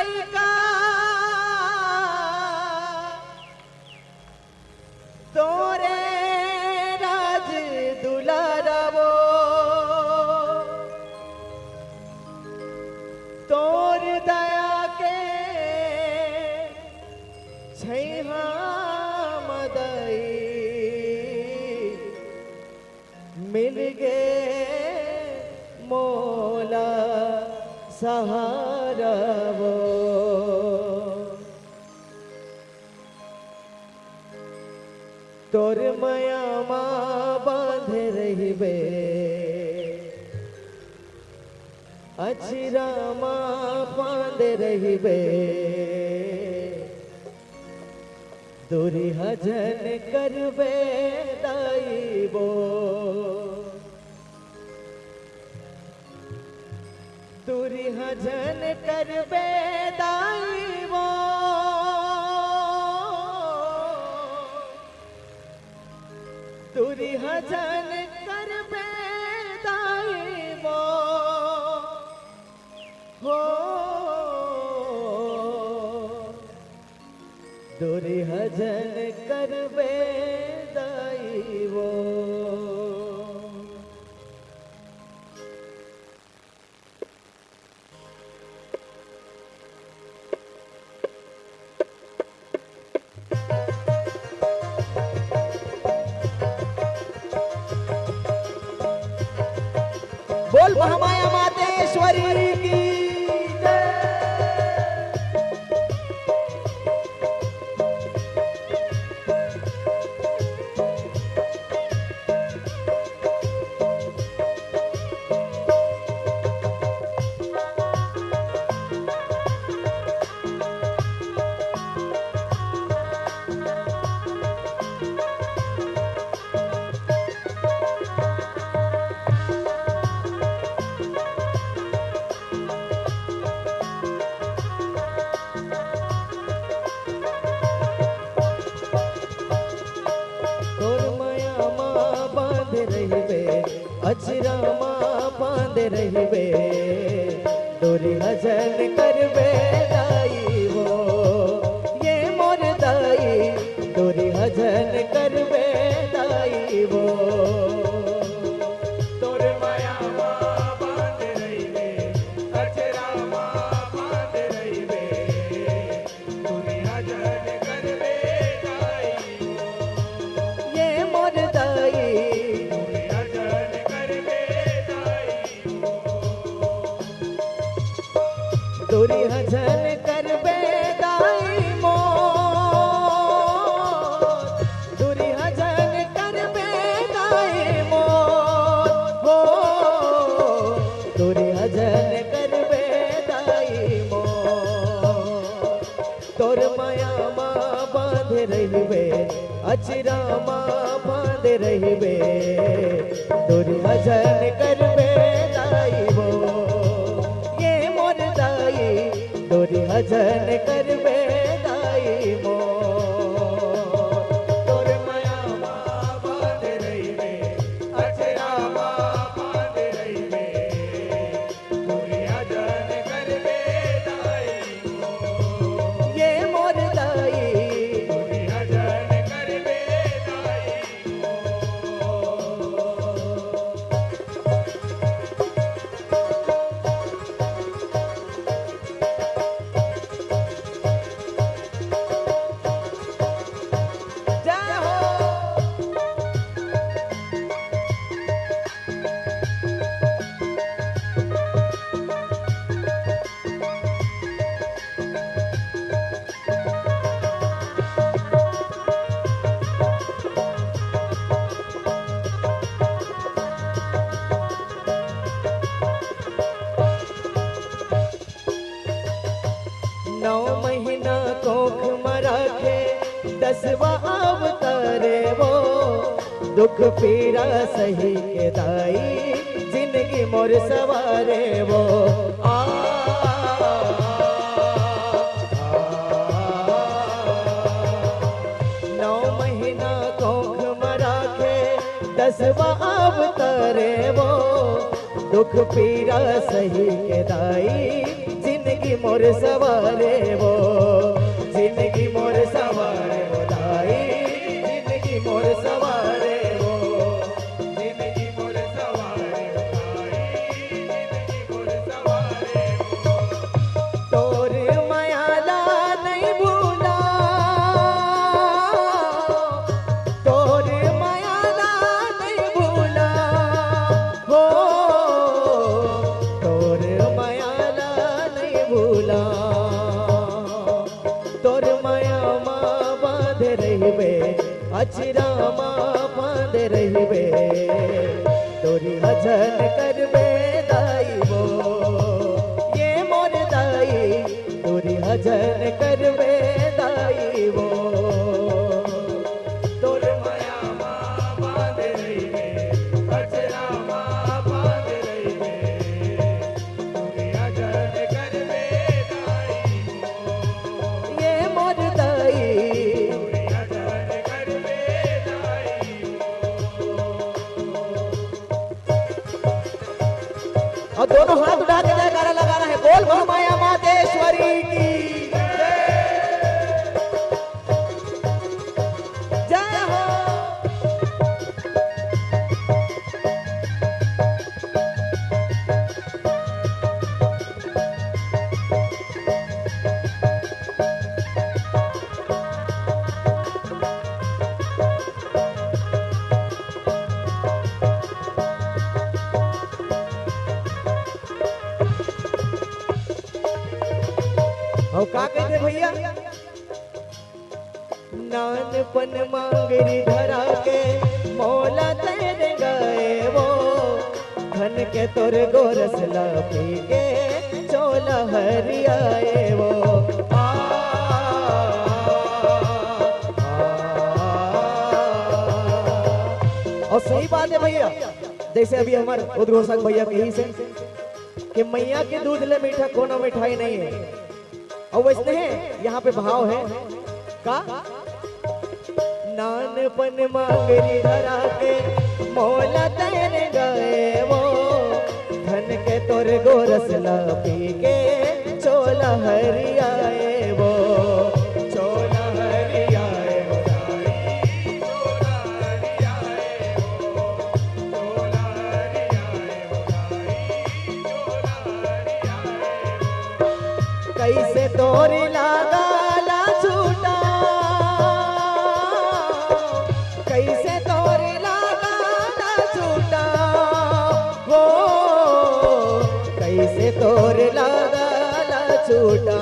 लइका तोरे राज दुलारावो तोर दया के छैहा मदई मिल गे मोला सहारा वो तोर माया माँ बांधे रहिबे अचिरा माँ बांधे रहिबे दूरी हजन करबे दाइबो दूरी हजन करबे दाइबो दूरी हजन करबे दाइबो हो दूरी हजन करबे दाइबो बोल महामाया मातेश्वरी की अचरा माँ बांध रहिबे दूरी हजन करबे दाइबो ये मोर दाई दूरी हजन करबे दाइबो तोर माया माँ बांध रहिबे अचरा माँ बांध रहिबे दूरी हजन करबे दाइबो ये मोर दाई दूरी हजन करबे दाइबो दूरी हजन करबे दाइबो हो दूरी हजन करबे दाइबो तोर माया माँ बांध रहिबे अचरा माँ बांध रहिबे दूरी हजन करबे दाइबो दूरी हजन करबे दाइबो तोर माया माँ बांध रहिबे अचरा माँ बांध रहिबे दूरी हजन करबे दाइबो ये मोर दाई दूरी हजन करबे दाइबो दसवा अवतारे वो दुख पीड़ा सही के दाई जिंदगी मोर सवारे वो नौ महीना कोख मरा के दसवा अवतारे वो दुख पीड़ा सही के दाई जिंदगी जिंदगी मोर सवारे वो, जिंदगी मोर सवारे वो दाई, जिंदगी मोर सवारे वो, जिंदगी मोर सवारे वो दाई, जिंदगी मोर सवारे वो। तोर मायाला नहीं भूला, तोर मायाला नहीं भूला हो, तोर मायाला नहीं भूला। तोर माया माँ बांध रहिबे, अचरा माँ बांध रहिबे, तोरी भजन करबे दाई वो, ये मोर दाई, तोरी भजन करबे दाई वो। तोर माया माँ बांध रहिबे, अचरा माँ बांध रहिबे, तोरी भजन करबे दाई वो, ये मोर दाई, तोरी भजन करबे दाई वो। और दोनों हाथ उठा के जयकारा लगाना है, बोल महामाया मातेश्वरी की जय हो। और का कहते भैया, नानपन मांगरी धरा के मौला तेरे गए वो, धन के तोर गोरस ला पी के चोला हरियाए वो। और सही बात है भैया, जैसे अभी हमारे उद्घोषक भैया कही से कि मैया के दूध ले मीठा कोनो मिठाई नहीं है। और वैसे है यहाँ पे भाव है का, नानपन मांगरी धरा के मौला तेरे गए वो, धन के तोर गोरस ला पी के चोला हरियाए वो, चोला हरियाए वो दाई, चोला हरियाए वो, चोला हरियाए वो दाई, चोला हरियाए वो। कैसे तोरी लागा ला छूटा, कैसे तोरी लागा ला छूटा हो, कैसे तोर लागा ला छूटा।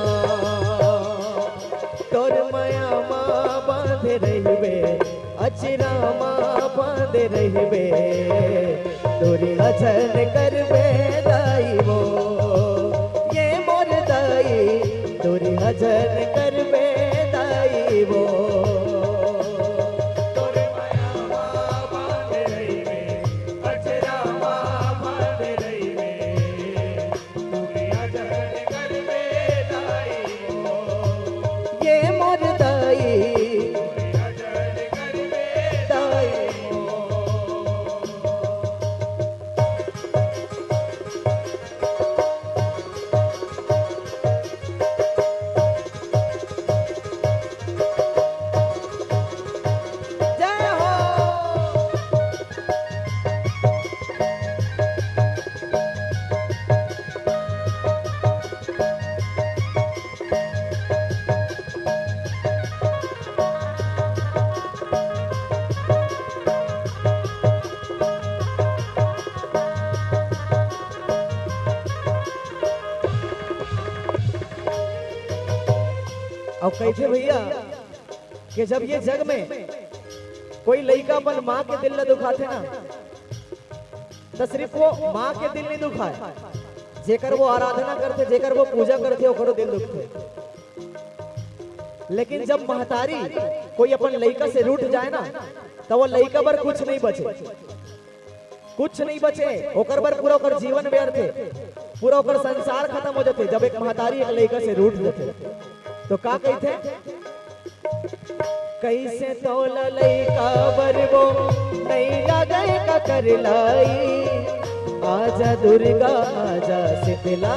तोर माया माँ बांध रहिबे, अचरा माँ बांध रहिबे, तोरी भजन करबे दाई वो, ये मोर दाई, तोरी भजन करबे दाई वो। तोर माया माँ बांध रहिबे, अचरा माँ बांध रहिबे, तोरी भजन करबे दाई वो, ये मोर दाई, तोरी भजन करबे दाई वो। जय हो। और कैसे भैया कि जब ये जग में कोई लड़का अपन माँ के दिल न दुखाते ना, तो सिर्फ वो माँ के दिल नहीं दुखाए, जेकर वो आराधना करते, जेकर वो पूजा करते, ओकरो दिल दुखते। लेकिन जब महतारी कोई अपन लड़का से रूठ जाए ना, तो वो लड़का पर कुछ नहीं बचे, कुछ नहीं बचे, ओकर पर पूरा ओकर जीवन व्यर्थ है, पूरा ओकर संसार खत्म हो जाते। जब एक महतारी एक लड़का से रूठ जाते तो का कहते, कैसे तोल लइका बरबो नहीं लगे का कर लाई, आजा दुर्गा आजा शीतला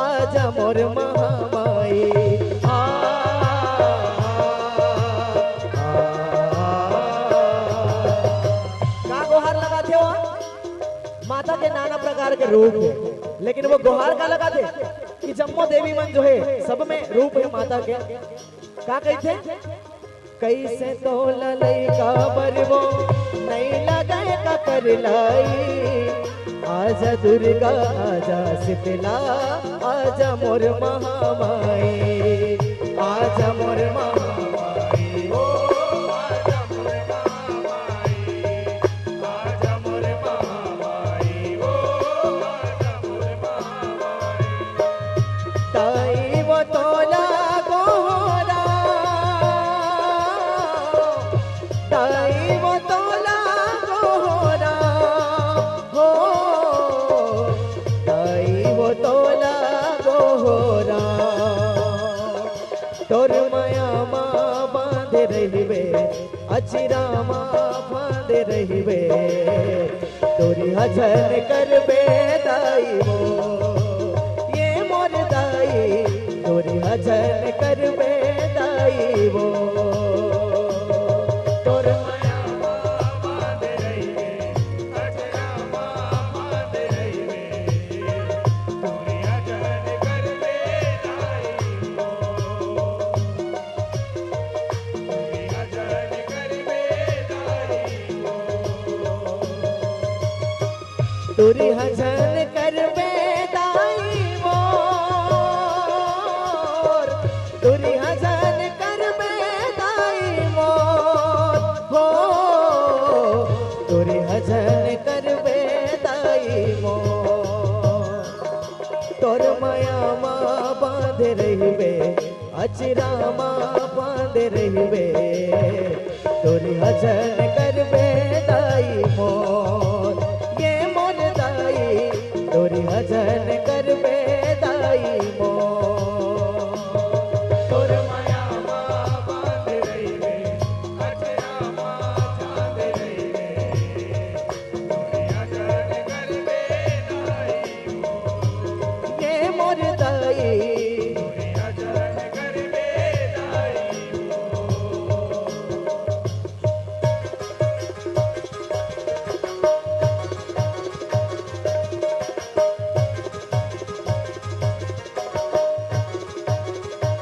आजा मोर महामाई का गुहार लगाते हो माता के नाना प्रकार के रूप है, लेकिन वो गुहार का लगाते कि जम्मो देवी मन जो है सब में रूप है माता के। का कहते कैसे तो ललैका बरवो नहीं लगाए का कर लाई आजा दुर्गा आजा शीतला आजा मोर महामाई आजा मोर महामाई ओ आजा मोर महामाई आजा मोर महामाई ओ आजा मोर महामाई ताई वो तोला गोरा ताई वो तोला गोरा हो ताई वो तोला गोरा तोर माया माँ बांध रहिबे अचिरा माँ बांध रहिबे तोरी हजन करबे दाई वो ये मोर दाई तोरी हजन करबे दाई वो तोर माया माँ बांध रहिबे अचिरा माँ बांध रहिबे तोरी हजन करबे दाई तुरी हजन करबे दाई मोर तुरी हजन करबे दाई मोर हो तुरी हजन करबे दाई मोर तोर माया माँ बांध रहिबे अचिरा माँ बांध रहिबे तोरी हजन करबे दाई मोर ये मोर दाई तोरी हजन करबे दाई मोर तोर माया माँ बांध रहिबे अचिरा माँ चांद रहिबे तोरी हजन करबे दाई मोर ये मोर दाई तोरी हजन करबे दाई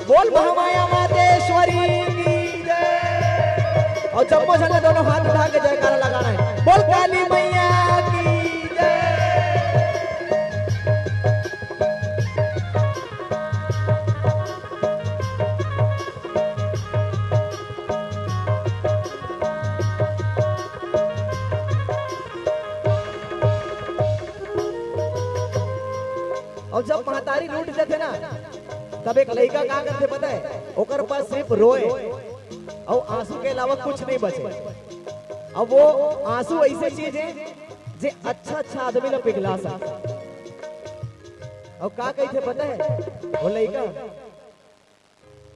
बोल महामाया मातेश्वरी की जय। और जम्मो संग दोनों हाथ उठा के जयकारा लगाना है। बोल काली मैया की जय। और जब महतारी लूट देते ना तब एक लड़का का करते पता है ओकर पास सिर्फ रोए और आंसू के अलावा कुछ नहीं बचे। अब वो आंसू ऐसे चीज है जे अच्छा आदमी ना पिघला सकता। और का कहते पता है वो लड़का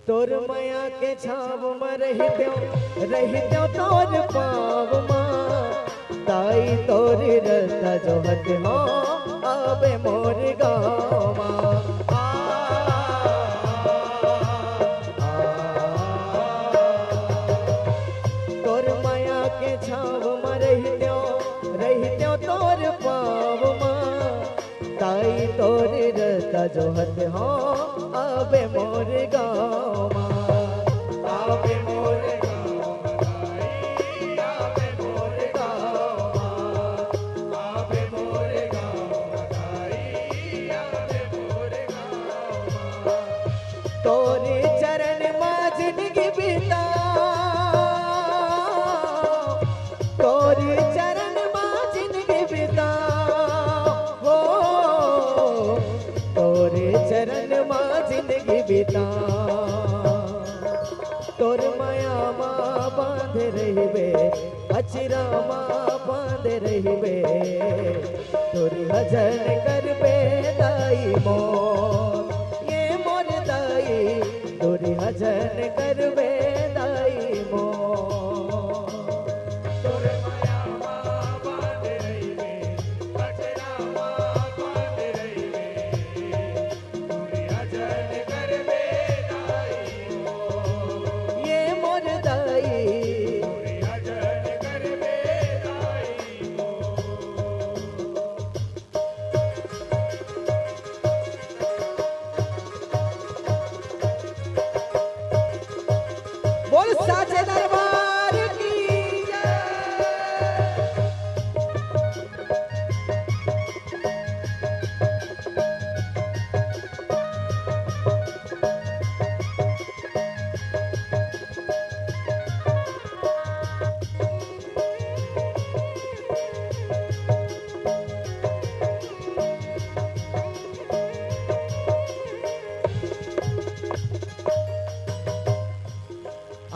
तोर माया के छाव में रहित्यो तोर पाव मां ताई तोर रता जो हट हो आबे मोर गाँव मां छाव में रहित्यो तोर पाव मां ताई तोर रता जो हत हो आबे मोर गाँव मां आबे मोर गाँव ताई आबे मोर गाँव मां आबे मोर गाँव ताई आबे मोर गाँव मां तोरे चरण मां जिंदगी बिता तोरी चरण मां जिंदगी बिता हो तोरे चरण मां जिंदगी बिता तोर माया मां बांध रहिबे अचिरा मां बांध रहिबे तोरी हजन करबे दाई मोर ये मोर दाई तोरी हजन करबे दाई मोर तोर माया मां बांध रहिबे अचिरा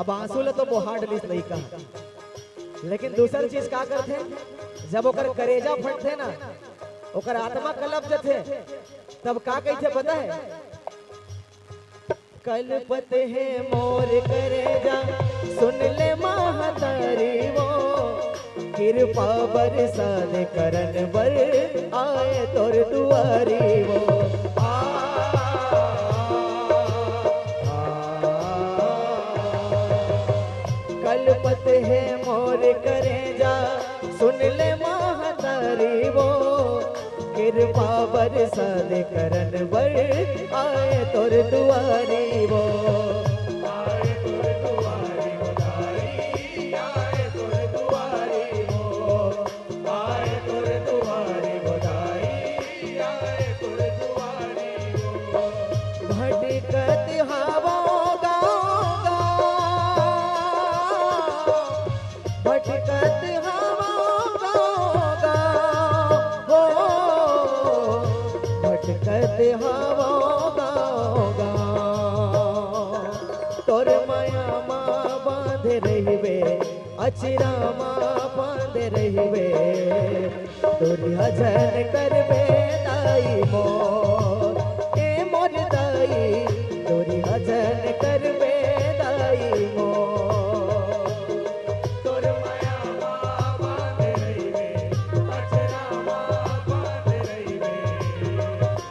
अब आंसू ले तो मोहा डलिस लइका, लेकिन दूसर चीज का करथे, जब ओकर करेजा फटथे ना, ओकर आत्मा कलप जथे, तब का कहथे पता है? कलपत है मोर करेजा सुन ले महतारी वो, कृपा बरसा दे करन बर आए तोर दुआरी वो। कलपत है मोर करेजा सुन ले महतारी वो, कृपा बरसा दे करन बर आए तोर दुआरी वो। आए तोर दुआरी वो दाई, आए तोर दुआरी वो, आए तोर दुआरी वो दाई, आए तोर दुआरी वो। भटकत हवा गाँव भटकत हवा गाँव हो, भटकत हवा गाँव, तोर माया माँ बांध रहिबे, अचरा माँ बांध रहिबे, तोरी हजन करबे दाई मोर, ए मोर दाई, तोरी हजन करबे दाई मोर। तोर माया माँ बांध रहिबे, अचरा माँ बांध रहिबे,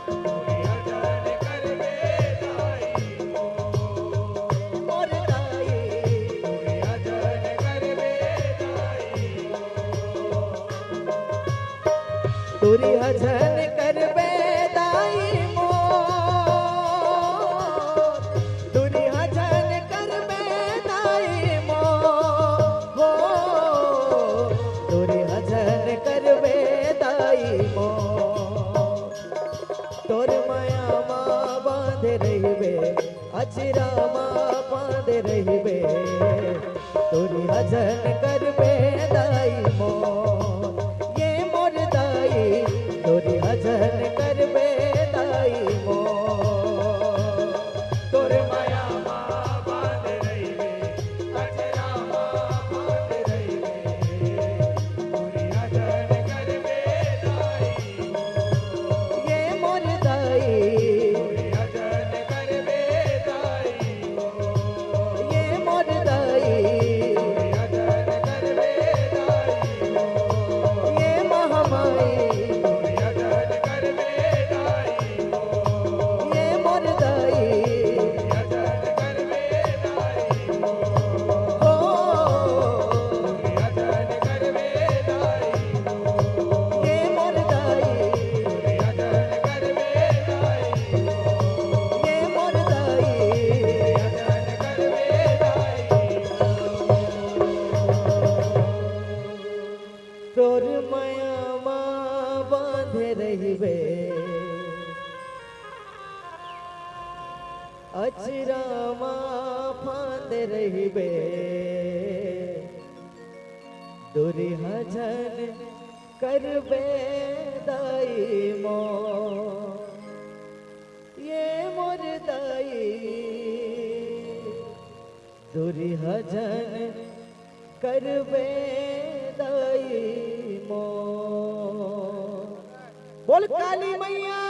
तोरी हजन करबे दाई मोर। मोर दाई, तोरी हजन करबे दाई मोर। तोरी हजन करबे दाई मोर, तोरी हजन करबे दाई मोर हो, तोरी हजन करबे दाई मोर। तोर माया माँ बांध रहिबे, अचरा माँ बांध रहिबे, तोरी हजन करबे दाई मोर, ये मोर दाई, तोरी हजन करबे दाई मोर। तोर माया माँ बांध रहिबे, अचरा माँ बांध रहिबे, तोरी हजन करबे दाई मोर, ये मोर दाई, तोरी हजन करबे दाई मोर, ये मोर दाई, तोरी हजन करबे दाई मोर, ये महामाई, तोरी हजन करबे दाई मोर, ये मोर दाई, तोरी हजन करबे दाई मोर हो, तोरी हजन करबे दाई मोर, ये मोर दाई, तोरी हजन करबे दाई मोर, ये मोर दाई, तोरी हजन करबे दाई मोर। तोर माया माँ बांध रहिबे, अचरा माँ फांद रहिबे, तोरी हजन करबे दाई मोर, ये मोर दाई, तोरी हजन करबे दाई मोर। बोल काली मैया